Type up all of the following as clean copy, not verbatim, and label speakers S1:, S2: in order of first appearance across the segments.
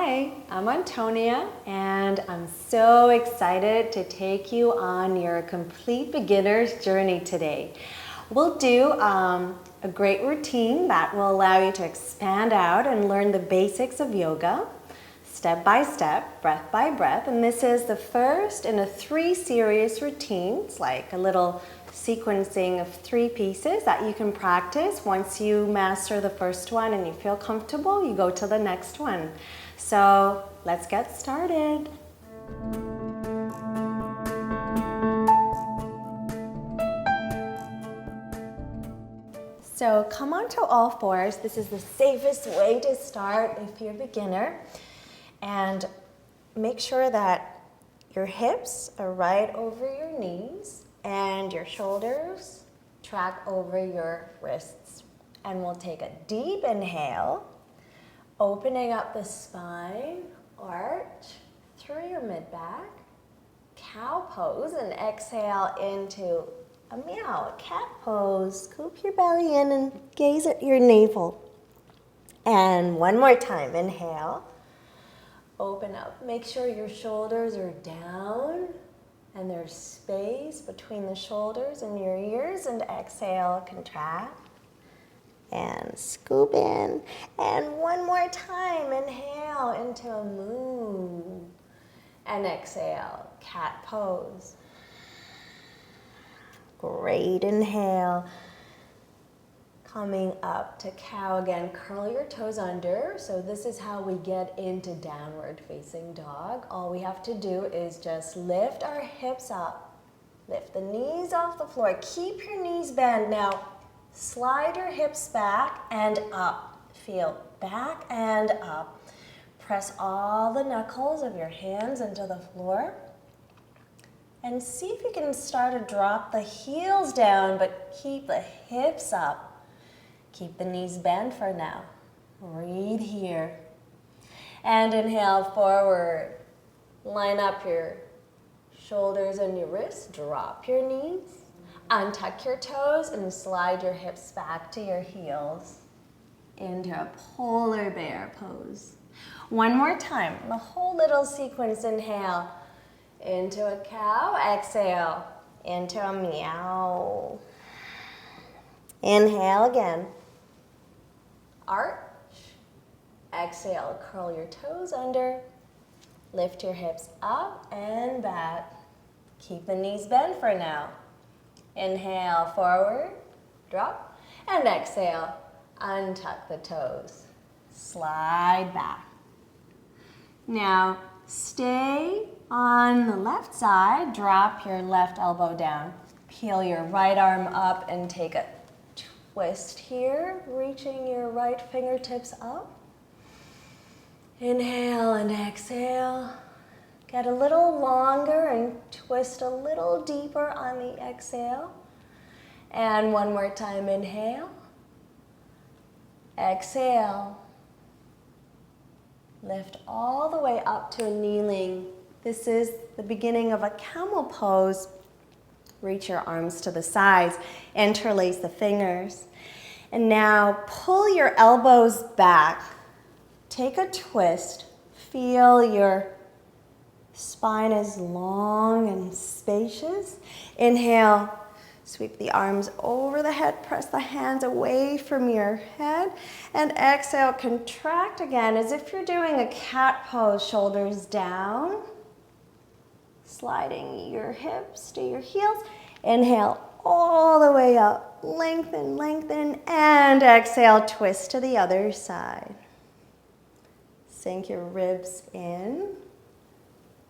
S1: Hi, I'm Antonia, and I'm so excited to take you on your complete beginner's journey today. We'll do a great routine that will allow you to expand out and learn the basics of yoga, step by step, breath by breath, and this is the first in a 3 series routines, like a little sequencing of 3 pieces that you can practice. Once you master the first one and you feel comfortable, you go to the next one. So let's get started. So come onto all fours. This is the safest way to start if you're a beginner. And make sure that your hips are right over your knees and your shoulders track over your wrists. And we'll take a deep inhale, opening up the spine, arch through your mid-back, cow pose, and exhale into a meow, cat pose. Scoop your belly in and gaze at your navel. And one more time, inhale, open up. Make sure your shoulders are down and there's space between the shoulders and your ears, and exhale, contract. And scoop in. And one more time, inhale into a moon. And exhale, cat pose. Great, inhale. Coming up to cow again, curl your toes under. So this is how we get into downward facing dog. All we have to do is just lift our hips up. Lift the knees off the floor. Keep your knees bent. Now, slide your hips back and up. Feel back and up. Press all the knuckles of your hands into the floor. And see if you can start to drop the heels down, but keep the hips up. Keep the knees bent for now. Breathe here. And inhale forward. Line up your shoulders and your wrists. Drop your knees. Untuck your toes and slide your hips back to your heels into a polar bear pose. One more time, the whole little sequence. Inhale into a cow, exhale into a meow. Inhale again, arch, exhale, curl your toes under, lift your hips up and back. Keep the knees bent for now. Inhale, forward, drop, and exhale, untuck the toes. Slide back. Now, stay on the left side, drop your left elbow down. Peel your right arm up and take a twist here, reaching your right fingertips up. Inhale and exhale. Get a little longer and twist a little deeper on the exhale. And one more time, inhale. Exhale. Lift all the way up to a kneeling. This is the beginning of a camel pose. Reach your arms to the sides. Interlace the fingers. And now pull your elbows back. Take a twist. Feel your spine is long and spacious. Inhale, sweep the arms over the head, press the hands away from your head, and exhale, contract again as if you're doing a cat pose, shoulders down, sliding your hips to your heels. Inhale all the way up, lengthen, lengthen, and exhale, twist to the other side. Sink your ribs in.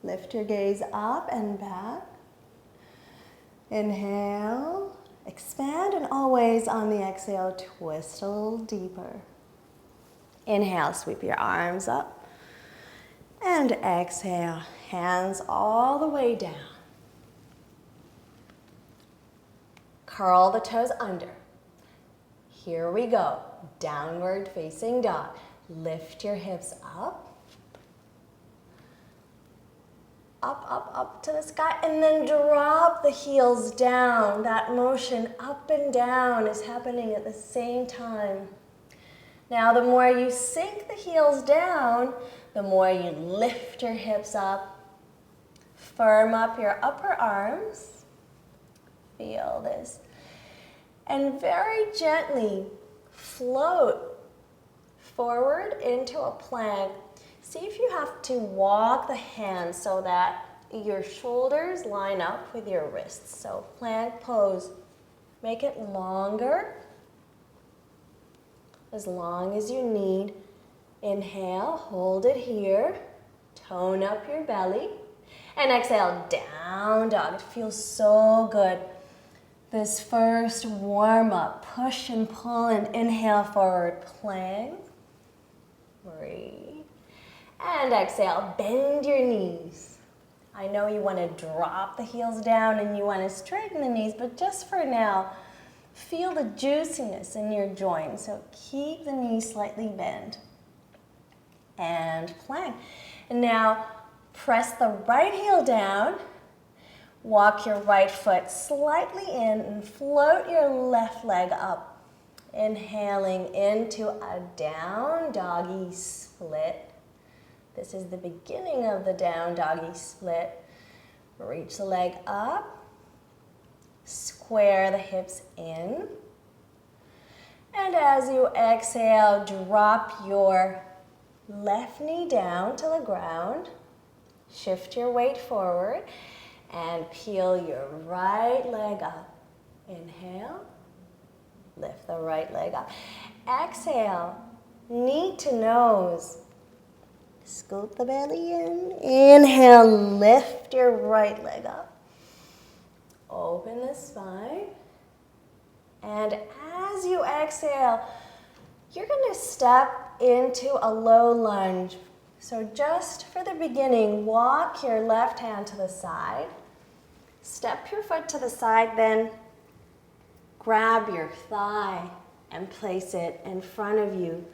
S1: Lift your gaze up and back. Inhale, expand, and always on the exhale, twist a little deeper. Inhale, sweep your arms up. And exhale, hands all the way down. Curl the toes under. Here we go, downward facing dog. Lift your hips up. Up to the sky, and then drop the heels down. That motion up and down is happening at the same time. Now, the more you sink the heels down, the more you lift your hips up. Firm up your upper arms. Feel this. And very gently float forward into a plank. See if you have to walk the hands so that your shoulders line up with your wrists. So plank pose. Make it longer, as long as you need. Inhale, hold it here. Tone up your belly. And exhale, down dog. It feels so good. This first warm up, push and pull and inhale forward, plank. Breathe. And exhale, bend your knees. I know you want to drop the heels down and you want to straighten the knees, but just for now, feel the juiciness in your joints. So keep the knees slightly bent. And plank. And now press the right heel down. Walk your right foot slightly in and float your left leg up. Inhaling into a down doggy split. This is the beginning of the down doggy split. Reach the leg up. Square the hips in. And as you exhale, drop your left knee down to the ground. Shift your weight forward and peel your right leg up. Inhale. Lift the right leg up. Exhale. Knee to nose. Scoop the belly in. Inhale. Lift your right leg up. Open the spine. And as you exhale, you're going to step into a low lunge. So just for the beginning, walk your left hand to the side. Step your foot to the side, then grab your thigh and place it in front of you.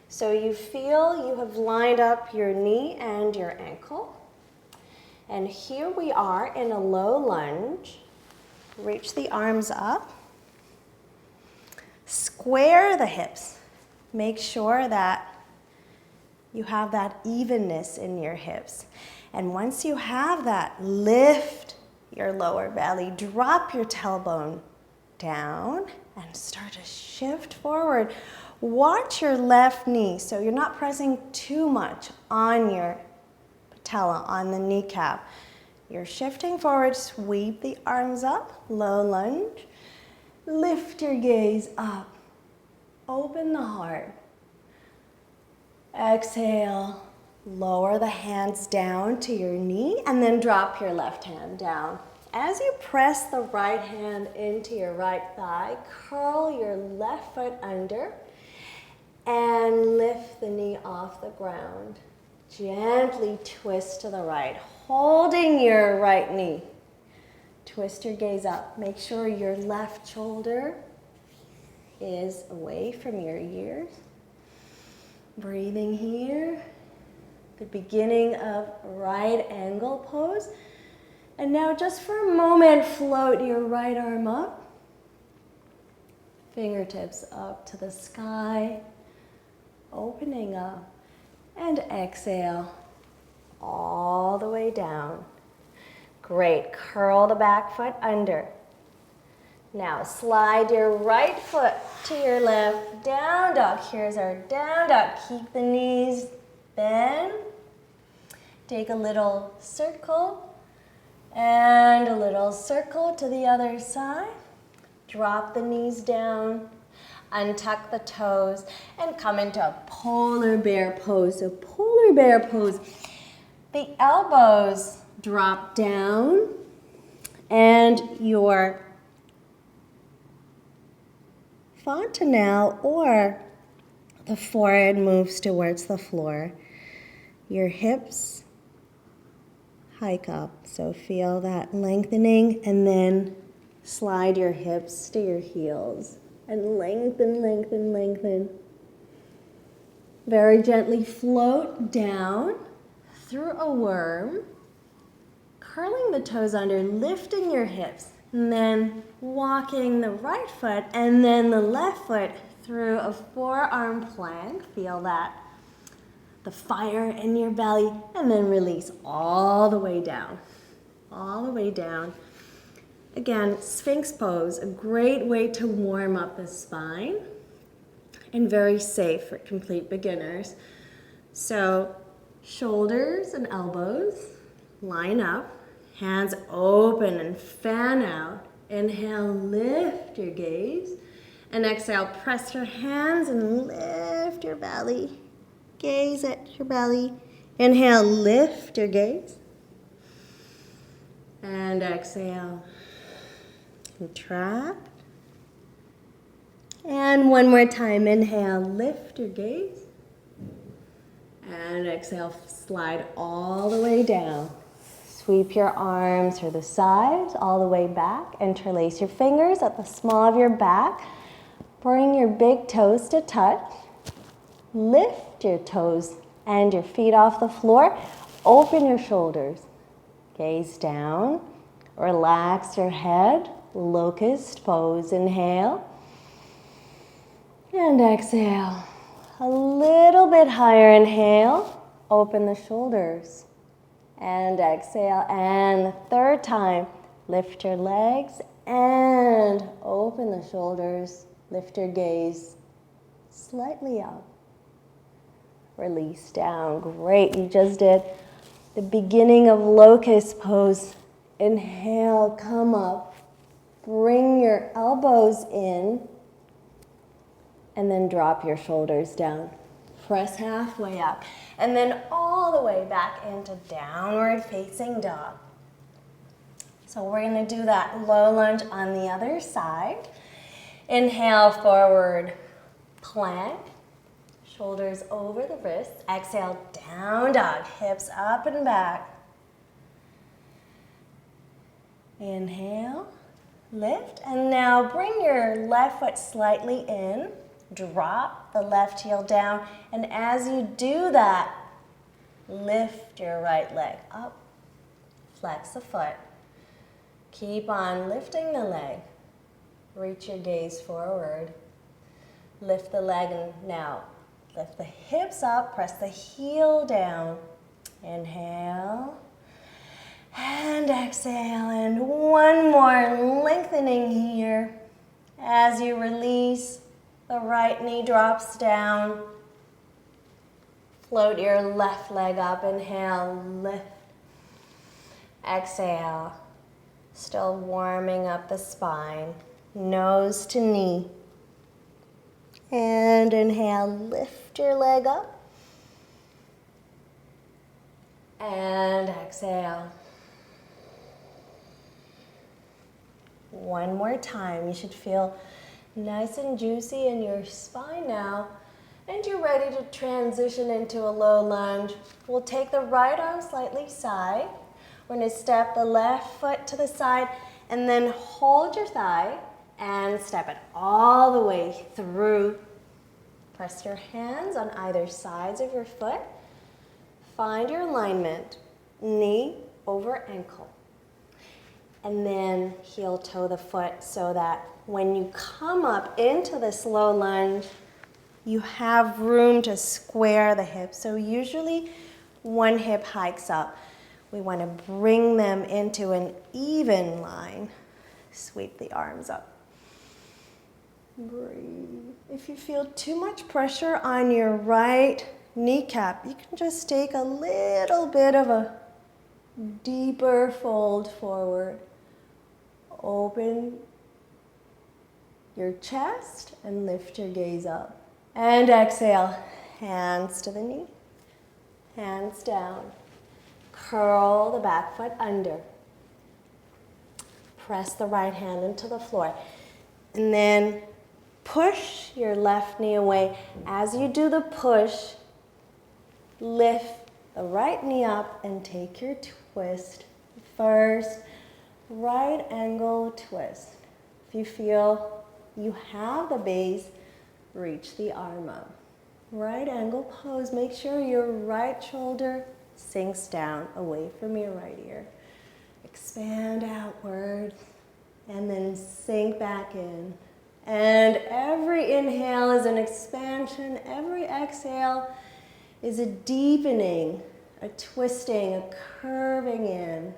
S1: So you feel you have lined up your knee and your ankle. And here we are in a low lunge. Reach the arms up. Square the hips. Make sure that you have that evenness in your hips. And once you have that, lift your lower belly. Drop your tailbone down and start to shift forward. Watch your left knee so you're not pressing too much on your patella, on the kneecap. You're shifting forward, sweep the arms up, low lunge. Lift your gaze up. Open the heart. Exhale, lower the hands down to your knee and then drop your left hand down. As you press the right hand into your right thigh, curl your left foot under and lift the knee off the ground. Gently twist to the right, holding your right knee. Twist your gaze up. Make sure your left shoulder is away from your ears. Breathing here, the beginning of right angle pose. And now just for a moment, float your right arm up. Fingertips up to the sky, opening up. And exhale all the way down. Great, curl the back foot under. Now slide your right foot to your left, down dog. Here's our down dog. Keep the knees bent. Take a little circle and a little circle to the other side. Drop the knees down, untuck the toes, and come into a polar bear pose. So polar bear pose, the elbows drop down and your fontanelle or the forehead moves towards the floor. Your hips hike up, so feel that lengthening and then slide your hips to your heels and lengthen, lengthen, lengthen. Very gently float down through a worm, curling the toes under, lifting your hips, and then walking the right foot and then the left foot through a forearm plank. Feel that, the fire in your belly, and then release all the way down. All the way down. Again, Sphinx pose, a great way to warm up the spine and very safe for complete beginners. So shoulders and elbows line up, hands open and fan out. Inhale, lift your gaze. And exhale, press your hands and lift your belly. Gaze at your belly. Inhale, lift your gaze. And exhale, contract. And one more time, inhale, lift your gaze. And exhale, slide all the way down. Sweep your arms to the sides, all the way back. Interlace your fingers at the small of your back. Bring your big toes to touch. Lift your toes and your feet off the floor. Open your shoulders. Gaze down. Relax your head. Locust pose. Inhale. And exhale. A little bit higher. Inhale. Open the shoulders. And exhale. And the third time. Lift your legs and open the shoulders. Lift your gaze slightly up. Release down. Great. You just did the beginning of locust pose. Inhale, come up. Bring your elbows in. And then drop your shoulders down. Press halfway up. And then all the way back into downward facing dog. So we're going to do that low lunge on the other side. Inhale, forward plank. Shoulders over the wrists. Exhale, down dog. Hips up and back. Inhale, lift. And now bring your left foot slightly in. Drop the left heel down. And as you do that, lift your right leg up. Flex the foot. Keep on lifting the leg. Reach your gaze forward. Lift the leg and now lift the hips up. Press the heel down. Inhale. And exhale. And one more lengthening here. As you release, the right knee drops down. Float your left leg up. Inhale, lift. Exhale. Still warming up the spine. Nose to knee. And inhale, lift your leg up. And exhale. One more time. You should feel nice and juicy in your spine now. And you're ready to transition into a low lunge. We'll take the right arm slightly side. We're going to step the left foot to the side and then hold your thigh and step it all the way through. Press your hands on either sides of your foot. Find your alignment, knee over ankle. And then heel toe the foot so that when you come up into this low lunge, you have room to square the hips. So usually one hip hikes up. We want to bring them into an even line. Sweep the arms up. Breathe. If you feel too much pressure on your right kneecap, you can just take a little bit of a deeper fold forward. Open your chest and lift your gaze up. And exhale, hands to the knee, hands down. Curl the back foot under. Press the right hand into the floor. And then push your left knee away. As you do the push, lift the right knee up and take your twist. First, right angle twist. If you feel you have the base, reach the arm up. Right angle pose. Make sure your right shoulder sinks down away from your right ear. Expand outward and then sink back in. And every inhale is an expansion. Every exhale is a deepening, a twisting, a curving in.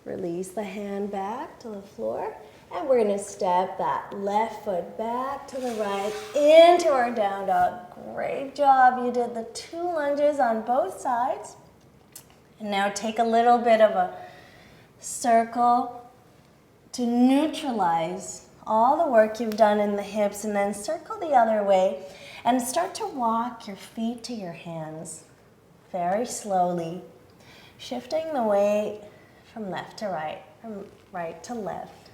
S1: Release the hand back to the floor. And we're going to step that left foot back to the right into our down dog. Great job. You did the 2 lunges on both sides. And now take a little bit of a circle to neutralize all the work you've done in the hips, and then circle the other way and start to walk your feet to your hands very slowly, shifting the weight from left to right, from right to left.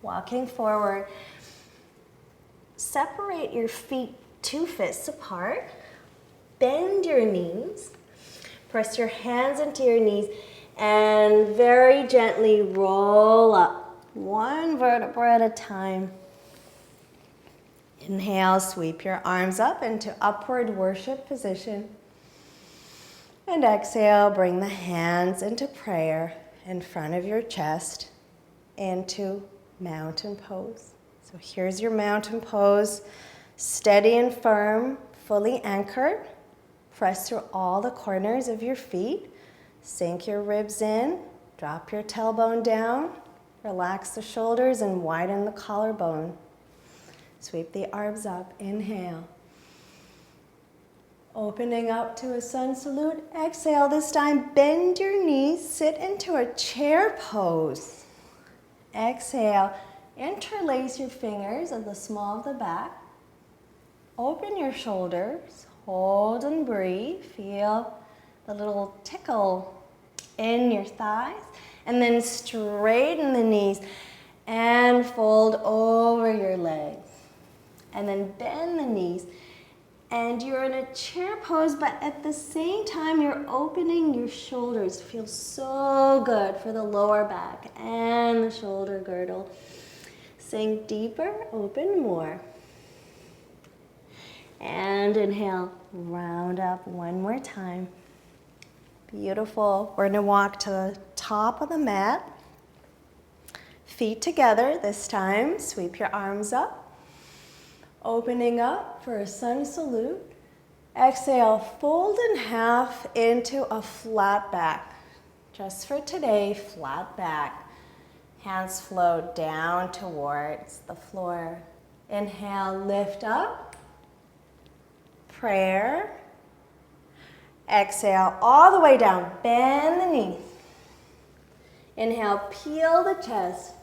S1: Walking forward, separate your feet 2 fists apart, bend your knees, press your hands into your knees, and very gently roll up, 1 vertebra at a time. Inhale, sweep your arms up into upward worship position. And exhale, bring the hands into prayer in front of your chest, into mountain pose. So here's your mountain pose, steady and firm, fully anchored. Press through all the corners of your feet. Sink your ribs in, drop your tailbone down, relax the shoulders and widen the collarbone. Sweep the arms up, inhale. Opening up to a sun salute, exhale. This time, bend your knees, sit into a chair pose. Exhale, interlace your fingers at the small of the back. Open your shoulders, hold and breathe. Feel the little tickle in your thighs. And then straighten the knees and fold over your legs. And then bend the knees. And you're in a chair pose, but at the same time, you're opening your shoulders. Feels so good for the lower back and the shoulder girdle. Sink deeper, open more. And inhale, round up 1 more time. Beautiful. We're gonna walk to the top of the mat. Feet together this time. Sweep your arms up. Opening up for a sun salute. Exhale, fold in half into a flat back. Just for today, flat back. Hands flow down towards the floor. Inhale, lift up. Prayer. Exhale, all the way down. Bend the knees. Inhale, peel the chest.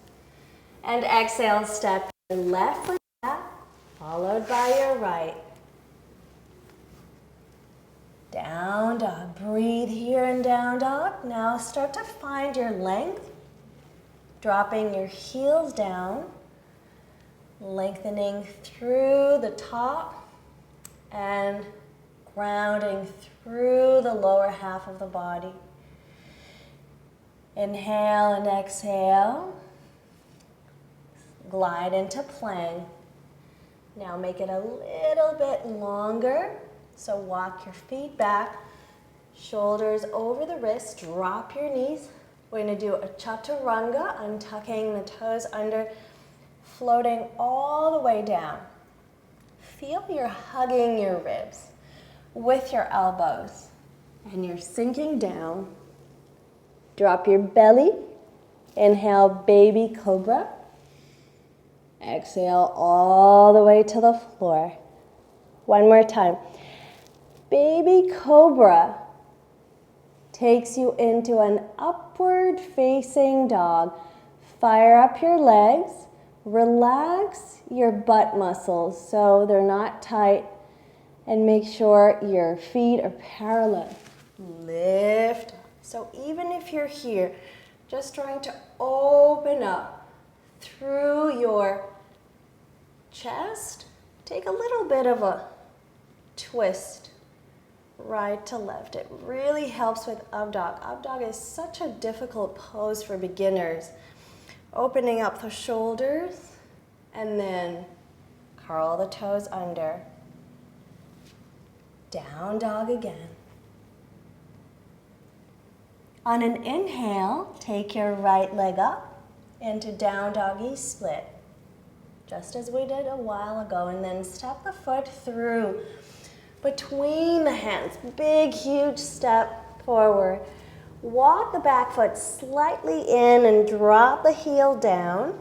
S1: And exhale, step your left foot back, followed by your right. Down dog. Breathe here in down dog. Now start to find your length. Dropping your heels down. Lengthening through the top. And grounding through the lower half of the body. Inhale and exhale. Glide into plank. Now make it a little bit longer. So walk your feet back, shoulders over the wrists, drop your knees. We're going to do a chaturanga, untucking the toes under, floating all the way down. Feel you're hugging your ribs with your elbows, and you're sinking down. Drop your belly. Inhale, baby cobra. Exhale all the way to the floor. 1 more time. Baby cobra takes you into an upward facing dog. Fire up your legs. Relax your butt muscles so they're not tight, and make sure your feet are parallel. Lift. So even if you're here, just trying to open up through your chest, take a little bit of a twist right to left. It really helps with up dog. Up dog is such a difficult pose for beginners. Opening up the shoulders and then curl the toes under. Down dog again. On an inhale, take your right leg up into down doggy split. just as we did a while ago, and then step the foot through between the hands. Big, huge step forward. Walk the back foot slightly in and drop the heel down.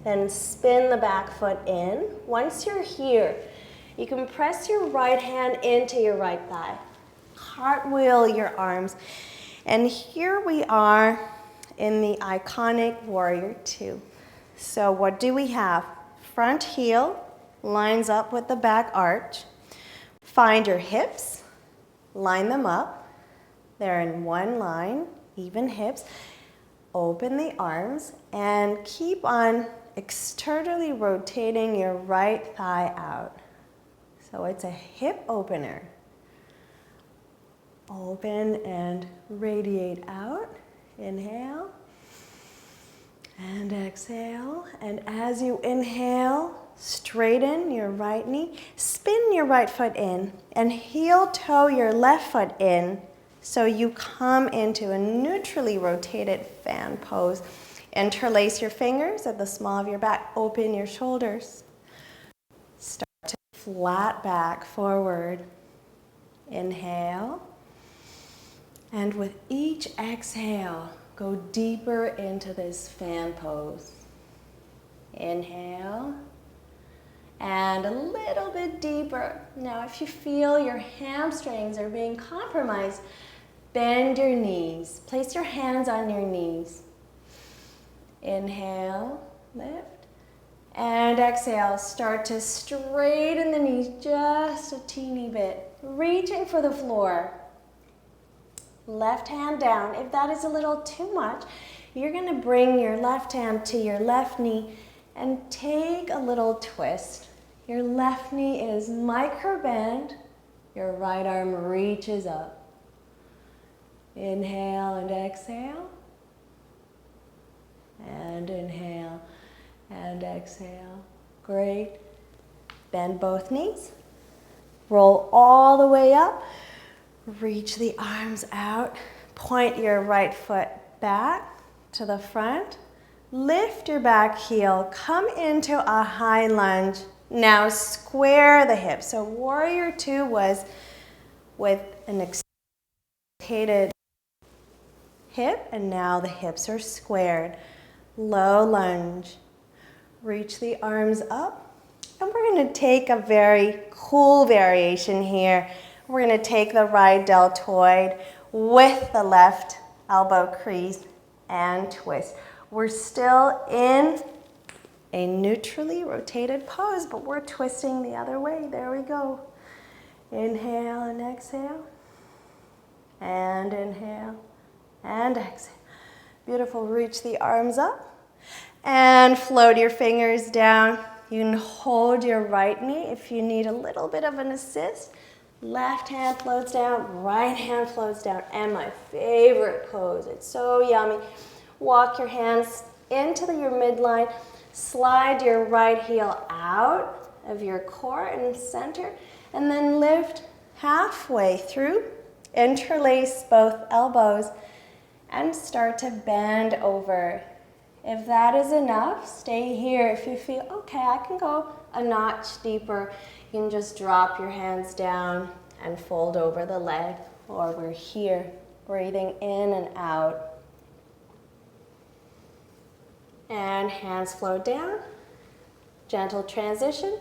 S1: Then spin the back foot in. Once you're here, you can press your right hand into your right thigh. Cartwheel your arms. And here we are in the iconic Warrior Two. So what do we have? Front heel lines up with the back arch. Find your hips, line them up. They're in one line, even hips. Open the arms and keep on externally rotating your right thigh out. So it's a hip opener. Open and radiate out. Inhale and exhale. And as you inhale, straighten your right knee, spin your right foot in, and heel toe your left foot in so you come into a neutrally rotated fan pose. Interlace your fingers at the small of your back, open your shoulders. Start to flat back forward. Inhale. And with each exhale, go deeper into this fan pose. Inhale. And a little bit deeper. Now, if you feel your hamstrings are being compromised, bend your knees. Place your hands on your knees. Inhale, lift. And exhale, start to straighten the knees just a teeny bit. Reaching for the floor. Left hand down. If that is a little too much, you're going to bring your left hand to your left knee and take a little twist. Your left knee is micro bend. Your right arm reaches up. Inhale and exhale. And inhale and exhale. Great. Bend both knees. Roll all the way up. Reach the arms out. Point your right foot back to the front. Lift your back heel. Come into a high lunge. Now square the hips. So Warrior Two was with an extended hip, and now the hips are squared. Low lunge. Reach the arms up. And we're going to take a very cool variation here. We're going to take the right deltoid with the left elbow crease and twist. We're still in a neutrally rotated pose, but we're twisting the other way. There we go. Inhale and exhale. And inhale and exhale. Beautiful. Reach the arms up and float your fingers down. You can hold your right knee if you need a little bit of an assist. Left hand floats down, right hand floats down, and my favorite pose. It's so yummy. Walk your hands into your midline, slide your right heel out of your core and center, and then lift halfway through. Interlace both elbows and start to bend over. If that is enough, stay here. If you feel, okay, I can go a notch deeper, you can just drop your hands down and fold over the leg, or we're here, breathing in and out. And hands float down. Gentle transition.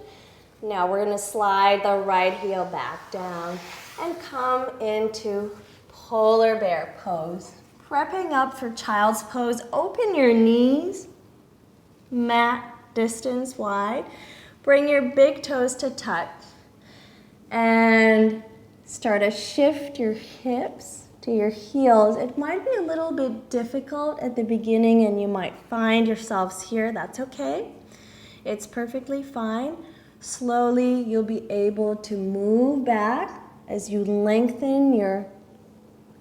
S1: Now we're going to slide the right heel back down and come into polar bear pose. Prepping up for child's pose, open your knees, mat distance wide. Bring your big toes to touch and start to shift your hips to your heels. It might be a little bit difficult at the beginning and you might find yourselves here. That's okay. It's perfectly fine. Slowly you'll be able to move back as you lengthen your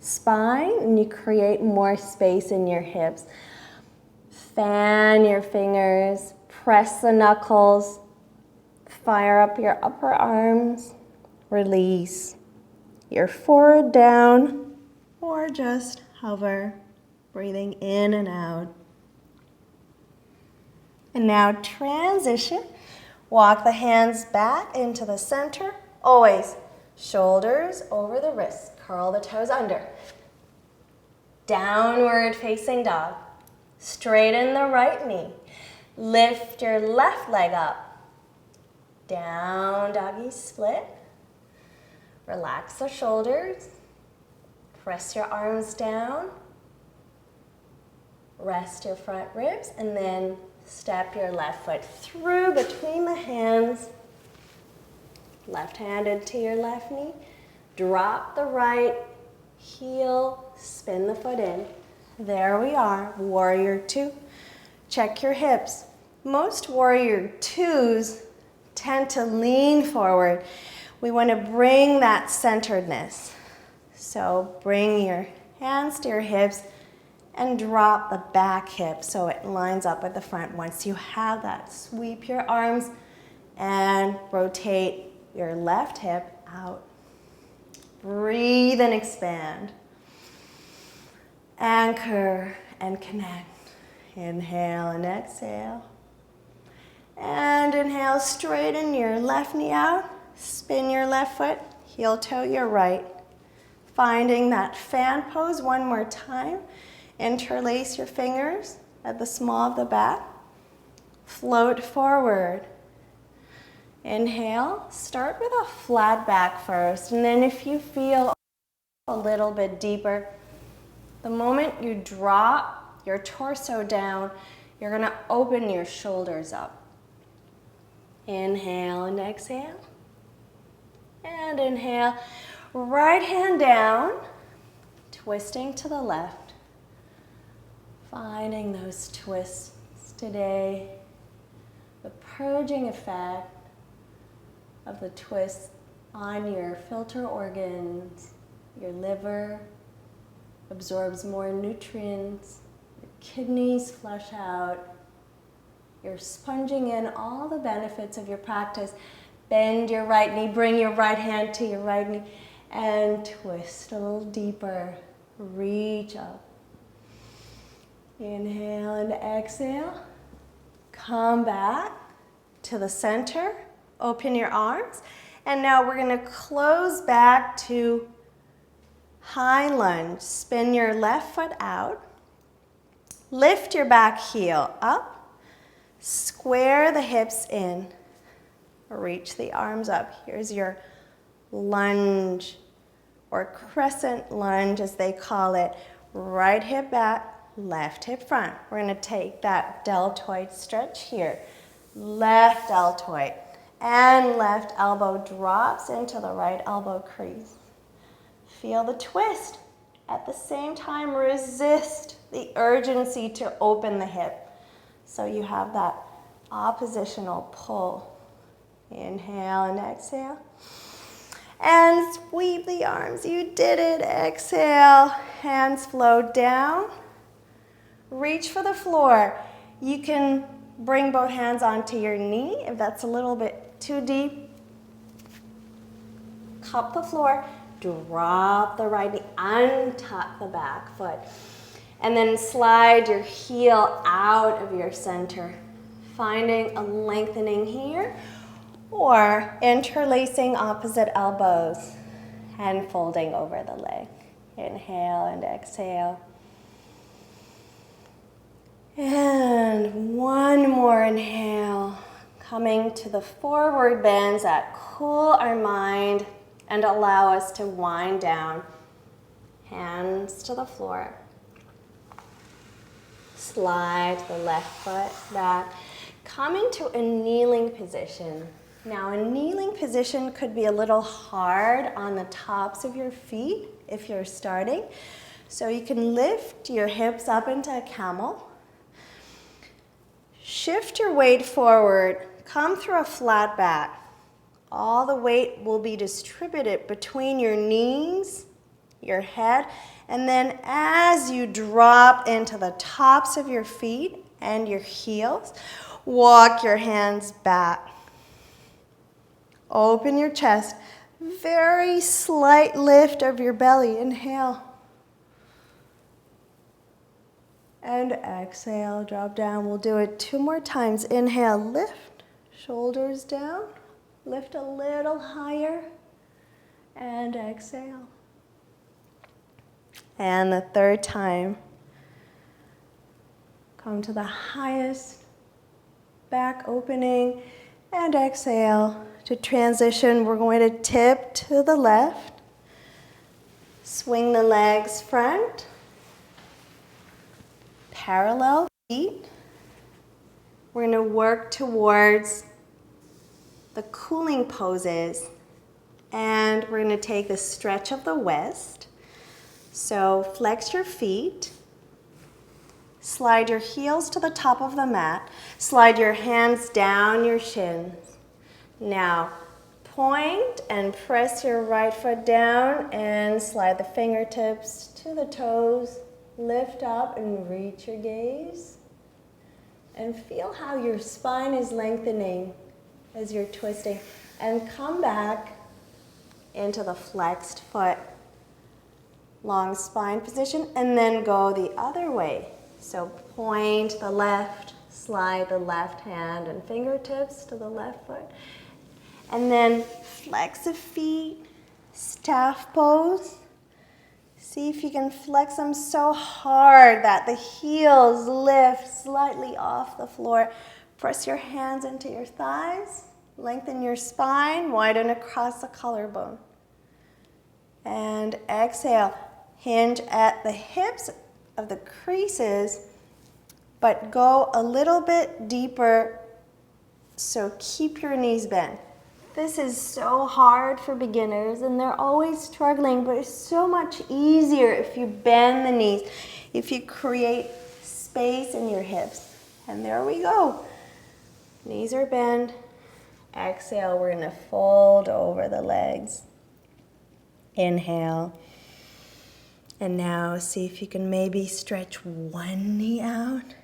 S1: spine and you create more space in your hips. Fan your fingers, press the knuckles, fire up your upper arms, release your forward down, or just hover, breathing in and out. And now transition. Walk the hands back into the center. Always shoulders over the wrists. Curl the toes under. Downward facing dog. Straighten the right knee. Lift your left leg up. Down doggy split. Relax the shoulders. Press your arms down. Rest your front ribs and then step your left foot through between the hands. Left-handed to your left knee. Drop the right heel, spin the foot in. There we are, warrior two. Check your hips. Most warrior twos tend to lean forward. We want to bring that centeredness. So bring your hands to your hips and drop the back hip so it lines up with the front. Once you have that, sweep your arms and rotate your left hip out. Breathe and expand. Anchor and connect. Inhale and exhale. And inhale, straighten your left knee out. Spin your left foot, heel toe your right. Finding that fan pose one more time. Interlace your fingers at the small of the back. Float forward. Inhale, start with a flat back first, and then if you feel a little bit deeper, the moment you drop your torso down, you're going to open your shoulders up. Inhale and exhale. And inhale, right hand down, twisting to the left. Finding those twists today, the purging effect of the twist on your filter organs. Your liver absorbs more nutrients, your kidneys flush out, you're sponging in all the benefits of your practice. Bend your right knee, bring your right hand to your right knee, and twist a little deeper. Reach up. Inhale and exhale. Come back to the center. Open your arms. And now we're going to close back to high lunge. Spin your left foot out. Lift your back heel up. Square the hips in. Reach the arms up. Here's your lunge or crescent lunge as they call it. Right hip back, left hip front. We're going to take that deltoid stretch here. Left deltoid and left elbow drops into the right elbow crease. Feel the twist. At the same time, resist the urgency to open the hip. So you have that oppositional pull. Inhale and exhale. And sweep the arms. You did it. Exhale. Hands flow down. Reach for the floor. You can bring both hands onto your knee if that's a little bit too deep. Cup the floor. Drop the right knee. Untuck the back foot. And then slide your heel out of your center. Finding a lengthening here. Or interlacing opposite elbows and folding over the leg. Inhale and exhale. And one more inhale. Coming to the forward bends that cool our mind and allow us to wind down. Hands to the floor. Slide the left foot back. Coming to a kneeling position. Now, a kneeling position could be a little hard on the tops of your feet if you're starting. So you can lift your hips up into a camel. Shift your weight forward. Come through a flat back. All the weight will be distributed between your knees, your head, and then as you drop into the tops of your feet and your heels, walk your hands back. Open your chest. Very slight lift of your belly. Inhale. And exhale, drop down. We'll do it 2 more times. Inhale, lift, shoulders down. Lift a little higher. And exhale. And the 3rd time. Come to the highest back opening. And exhale. To transition, we're going to tip to the left. Swing the legs front. Parallel feet. We're going to work towards the cooling poses, and we're going to take the stretch of the west. So flex your feet, slide your heels to the top of the mat, slide your hands down your shins. Now point and press your right foot down and slide the fingertips to the toes. Lift up and reach your gaze. And feel how your spine is lengthening as you're twisting. And come back into the flexed foot, long spine position, and then go the other way. So point to the left, slide the left hand and fingertips to the left foot. And then flex the feet, staff pose. See if you can flex them so hard that the heels lift slightly off the floor. Press your hands into your thighs. Lengthen your spine, widen across the collarbone. And exhale. Hinge at the hips of the creases, but go a little bit deeper, so keep your knees bent. This is so hard for beginners, and they're always struggling, but it's so much easier if you bend the knees, if you create space in your hips. And there we go. Knees are bent. Exhale, we're going to fold over the legs. Inhale. And now see if you can maybe stretch one knee out.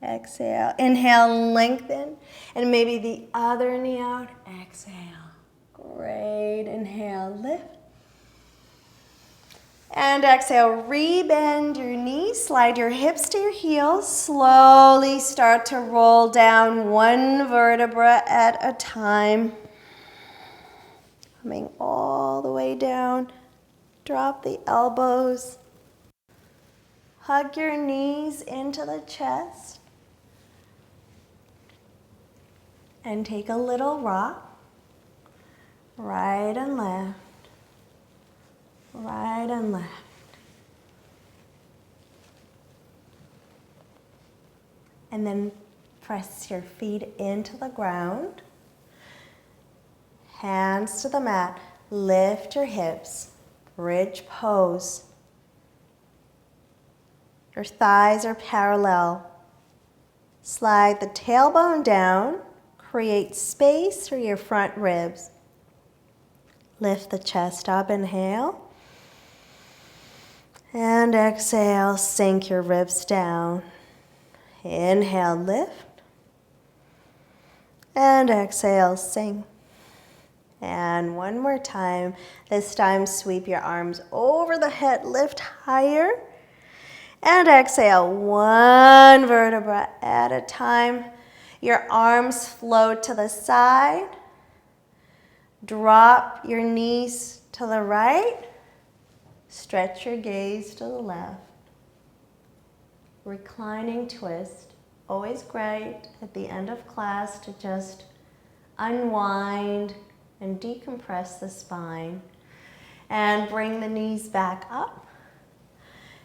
S1: Exhale. Inhale, lengthen. And maybe the other knee out. Exhale. Great. Inhale, lift. And exhale, re-bend your knees. Slide your hips to your heels. Slowly start to roll down one vertebra at a time. Coming all the way down. Drop the elbows. Hug your knees into the chest. And take a little rock. Right and left. Right and left. And then press your feet into the ground. Hands to the mat. Lift your hips. Bridge pose. Your thighs are parallel. Slide the tailbone down. Create space for your front ribs. Lift the chest up, inhale. And exhale, sink your ribs down. Inhale, lift. And exhale, sink. And one more time. This time, sweep your arms over the head, lift higher. And exhale, one vertebra at a time. Your arms float to the side. Drop your knees to the right. Stretch your gaze to the left. Reclining twist. Always great at the end of class to just unwind and decompress the spine. And bring the knees back up.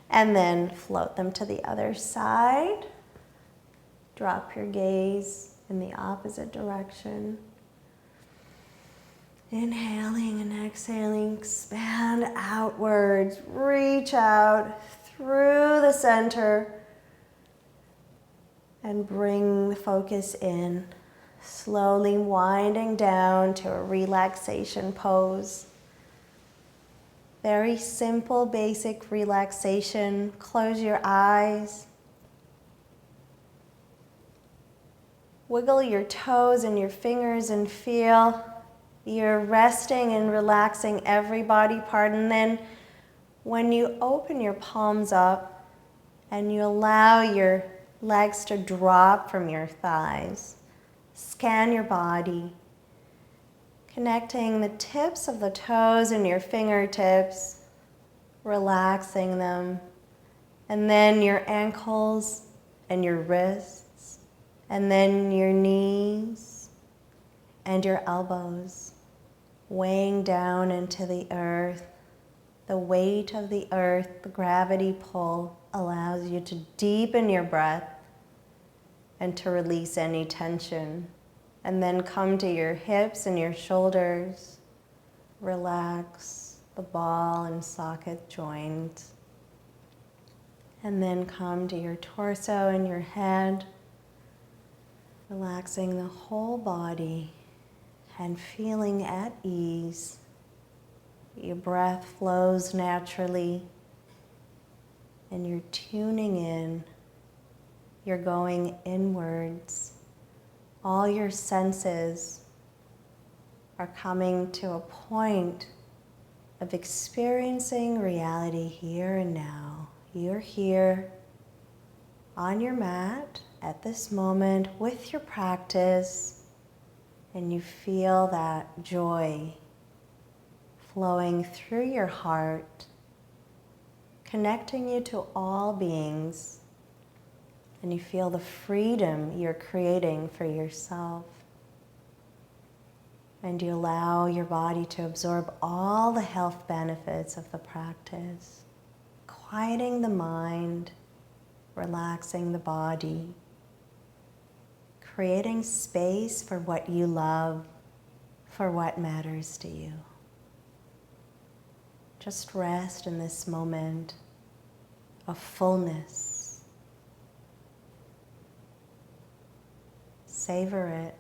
S1: And then float them to the other side. Drop your gaze in the opposite direction. Inhaling and exhaling, expand outwards. Reach out through the center. And bring the focus in. Slowly winding down to a relaxation pose. Very simple, basic relaxation. Close your eyes. Wiggle your toes and your fingers and feel you're resting and relaxing every body part. And then when you open your palms up and you allow your legs to drop from your thighs. Scan your body, connecting the tips of the toes and your fingertips, relaxing them, and then your ankles and your wrists, and then your knees and your elbows, weighing down into the earth. The weight of the earth, the gravity pull, allows you to deepen your breath and to release any tension. And then come to your hips and your shoulders. Relax the ball and socket joints. And then come to your torso and your head, relaxing the whole body and feeling at ease. Your breath flows naturally and you're tuning in. You're going inwards. All your senses are coming to a point of experiencing reality here and now. You're here on your mat at this moment with your practice, and you feel that joy flowing through your heart, connecting you to all beings, and you feel the freedom you're creating for yourself. And you allow your body to absorb all the health benefits of the practice, quieting the mind, relaxing the body, creating space for what you love, for what matters to you. Just rest in this moment of fullness. Savor it.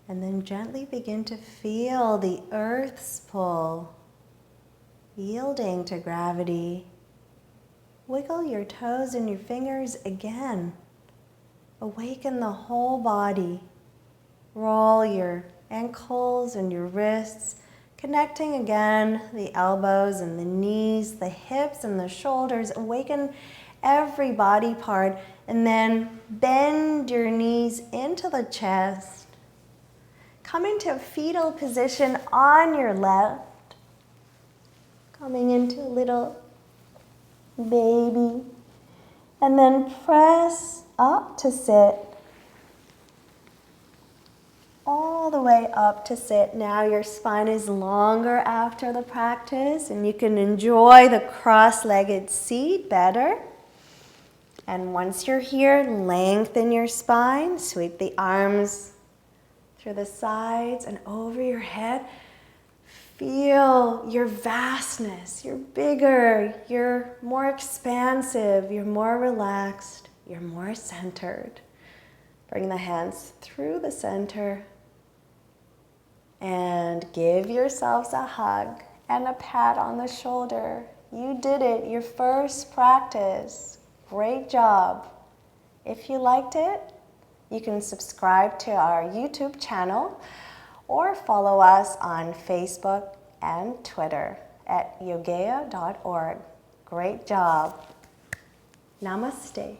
S1: And then gently begin to feel the earth's pull, yielding to gravity. Wiggle your toes and your fingers again. Awaken the whole body. Roll your ankles and your wrists, connecting again the elbows and the knees, the hips and the shoulders. Awaken every body part, and then bend your knees into the chest. Come into a fetal position on your left. Coming into a little baby. And then press up to sit. All the way up to sit. Now your spine is longer after the practice, and you can enjoy the cross-legged seat better. And once you're here, lengthen your spine, sweep the arms through the sides and over your head. Feel your vastness. You're bigger, you're more expansive, you're more relaxed, you're more centered. Bring the hands through the center and give yourselves a hug and a pat on the shoulder. You did it, your first practice. Great job. If you liked it, you can subscribe to our YouTube channel or follow us on Facebook and Twitter at yogea.org. Great job. Namaste.